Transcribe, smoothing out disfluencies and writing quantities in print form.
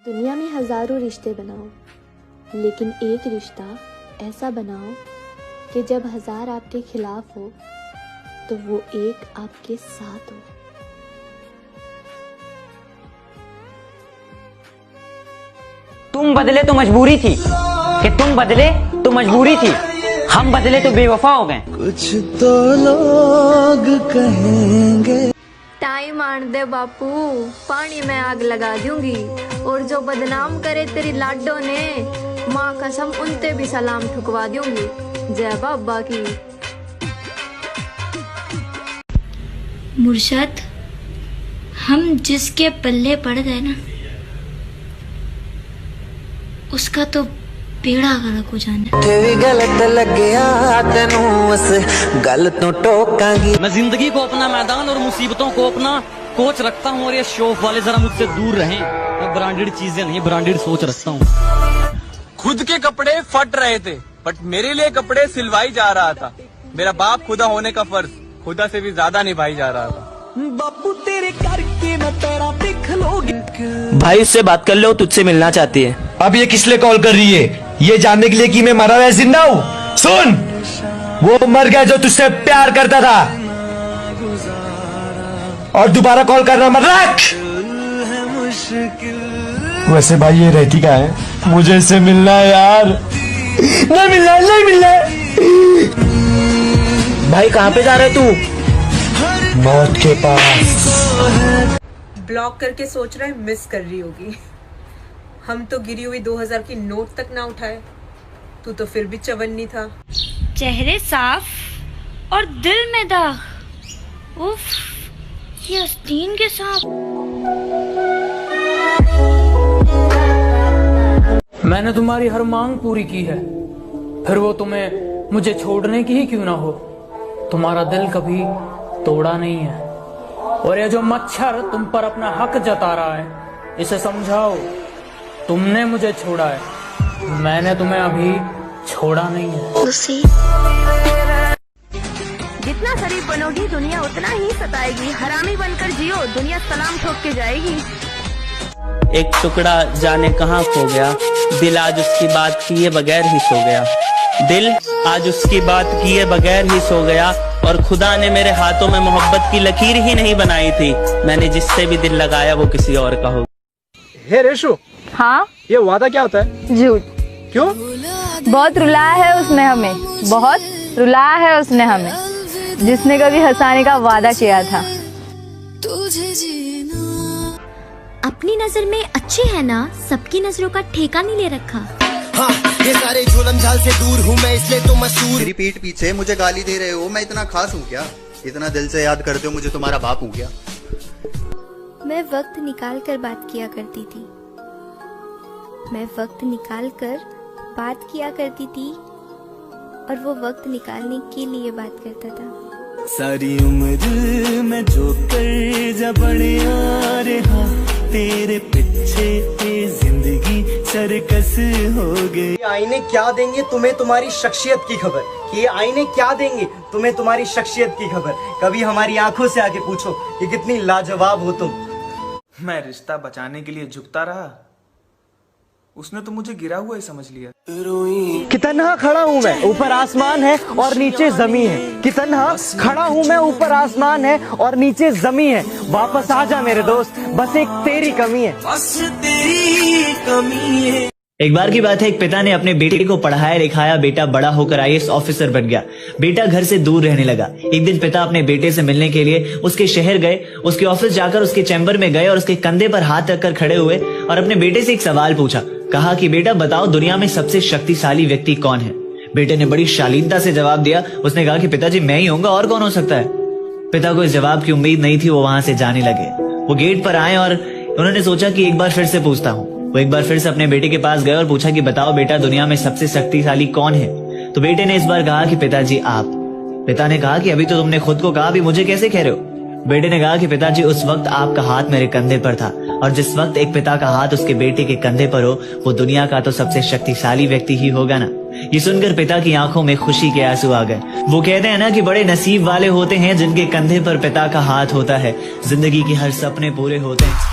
दुनिया में हजारों रिश्ते बनाओ, लेकिन एक रिश्ता ऐसा बनाओ कि जब हजार आपके खिलाफ हो तो वो एक आपके साथ हो। तुम बदले तो मजबूरी थी कि तुम बदले तो मजबूरी थी, हम बदले तो बेवफा हो गए। कुछ तो लोग कहेंगे। टाइम आन दे बापू, पानी में आग लगा दूंगी, और जो बदनाम करे तेरी लाडो ने, माँ कसम उनते भी सलाम ठुकवा दूंगी। जय बाबा की। मुर्शद, हम जिसके पल्ले पड़ गए ना, उसका तो बेड़ा गर्क हो जाना। भी गलत लग्या तेनू उस गल तो टोकांगी। मैं जिंदगी को अपना मैदान और मुसीबतों को अपना कोच रखता हूँ, और ये शौक वाले जरा मुझसे दूर रहें। मैं ब्रांडेड चीजें नहीं, ब्रांडेड सोच रखता हूँ। खुद के कपड़े फट रहे थे, बट मेरे लिए कपड़े सिलवाई जा रहा था। मेरा बाप खुदा होने का फर्ज खुदा से भी ज्यादा निभाई जा रहा था। बापू तेरे करके मैं तेरा देख लोगे। भाई उससे बात कर लो, तुझसे मिलना चाहती है। अब ये किस लिए कॉल कर रही है? ये जानने के लिए कि मैं मरा हुआ जिंदा हूँ? सुन, वो मर गया जो तुझसे प्यार करता था, और दोबारा कॉल करना मत रख। वैसे भाई ये रहती क्या है? मुझे इससे मिलना है यार। नहीं मिलना है, नहीं मिलना है। भाई कहाँ पे जा रहे तू? मौत के पास। ब्लॉक करके सोच रहा है मिस कर रही होगी। हम तो गिरी हुई 2000 की नोट तक ना उठाए, तू तो फिर भी चवन्नी था। चेहरे साफ और दिल में दाग। उफ, ये आस्तीन के सांप। मैंने तुम्हारी हर मांग पूरी की है, फिर वो तुम्हें मुझे छोड़ने की ही क्यों ना हो। तुम्हारा दिल कभी तोड़ा नहीं है, और ये जो मच्छर तुम पर अपना हक जता रहा है, इसे समझाओ। तुमने मुझे छोड़ा है, मैंने तुम्हें अभी छोड़ा नहीं है। जितना शरीफ बनोगी दुनिया उतना ही सताएगी। हरामी बनकर जियो, दुनिया सलाम ठोक के जाएगी। एक टुकड़ा जाने कहाँ खो गया, दिल आज उसकी बात किए बगैर ही सो गया। दिल आज उसकी बात किए बगैर ही सो गया, और खुदा ने मेरे हाथों में मोहब्बत की लकीर ही नहीं बनाई थी। मैंने जिससे भी दिल लगाया वो किसी और का हो। हे रेशु, हाँ, ये वादा क्या होता है? झूठ। क्यों? बहुत रुलाया है उसने हमें, बहुत रुलाया है उसने हमें, जिसने कभी हंसाने का वादा किया था। अपनी नजर में अच्छे है ना, सबकी नजरों का ठेका नहीं ले रखा। हाँ, ये सारे जुल्म झाल से दूर हूँ मैं, इसलिए तो मशहूर। मेरी पीठ पीछे मुझे गाली दे रहे हो, मैं इतना खास हूँ क्या? इतना दिल से याद करते हो मुझे, तुम्हारा बाप हूँ क्या? मैं वक्त निकाल कर बात किया करती थी, मैं वक्त निकाल कर बात किया करती थी, और वो वक्त निकालने के लिए बात करता था। सारी उम्र मैं जो कर जा बढ़िया रहा, तेरे पीछे जिंदगी सर्कस हो गई। ये आईने क्या देंगे तुम्हें तुम्हारी शख्सियत की खबर? ये आईने क्या देंगे तुम्हें तुम्हारी शख्सियत की खबर? कभी हमारी आंखों से आके पूछो कि कितनी लाजवाब हो तुम। मैं रिश्ता बचाने के लिए झुकता रहा, उसने तो मुझे गिरा हुआ ही समझ लिया। कितना खड़ा हूँ मैं, ऊपर आसमान है और नीचे जमीन है। कितना खड़ा हूँ मैं, ऊपर आसमान है और नीचे जमीन है। वापस आ जा मेरे दोस्त, बस एक तेरी कमी है, बस तेरी कमी है। एक बार की बात है, एक पिता ने अपने बेटे को पढ़ाया लिखाया, बेटा बड़ा होकर IAS ऑफिसर बन गया। बेटा घर से दूर रहने लगा। एक दिन पिता अपने बेटे से मिलने के लिए उसके शहर गए, उसके ऑफिस जाकर उसके चैम्बर में गए और उसके कंधे पर हाथ रखकर खड़े हुए और अपने बेटे से एक सवाल पूछा। कहा कि बेटा बताओ, दुनिया में सबसे शक्तिशाली व्यक्ति कौन है? बेटे ने बड़ी शालीनता से जवाब दिया। उसने कहा कि पिताजी मैं ही होऊंगा, और कौन हो सकता है? पिता को इस जवाब की उम्मीद नहीं थी। वो वहां से जाने लगे। वो गेट पर आए और उन्होंने सोचा कि एक बार फिर से पूछता हूँ। वो एक बार फिर से अपने बेटे के पास गए और पूछा कि बताओ बेटा, दुनिया में सबसे शक्तिशाली कौन है? तो बेटे ने इस बार कहा कि पिताजी आप। पिता ने कहा कि अभी तो तुमने खुद को कहा, अभी मुझे कैसे कह रहे हो? बेटे ने कहा कि पिताजी उस वक्त आपका हाथ मेरे कंधे पर था, और जिस वक्त एक पिता का हाथ उसके बेटे के कंधे पर हो, वो दुनिया का तो सबसे शक्तिशाली व्यक्ति ही होगा ना। ये सुनकर पिता की आंखों में खुशी के आंसू आ गए। वो कहते हैं ना कि बड़े नसीब वाले होते हैं जिनके कंधे पर पिता का हाथ होता है, जिंदगी के हर सपने पूरे होते हैं।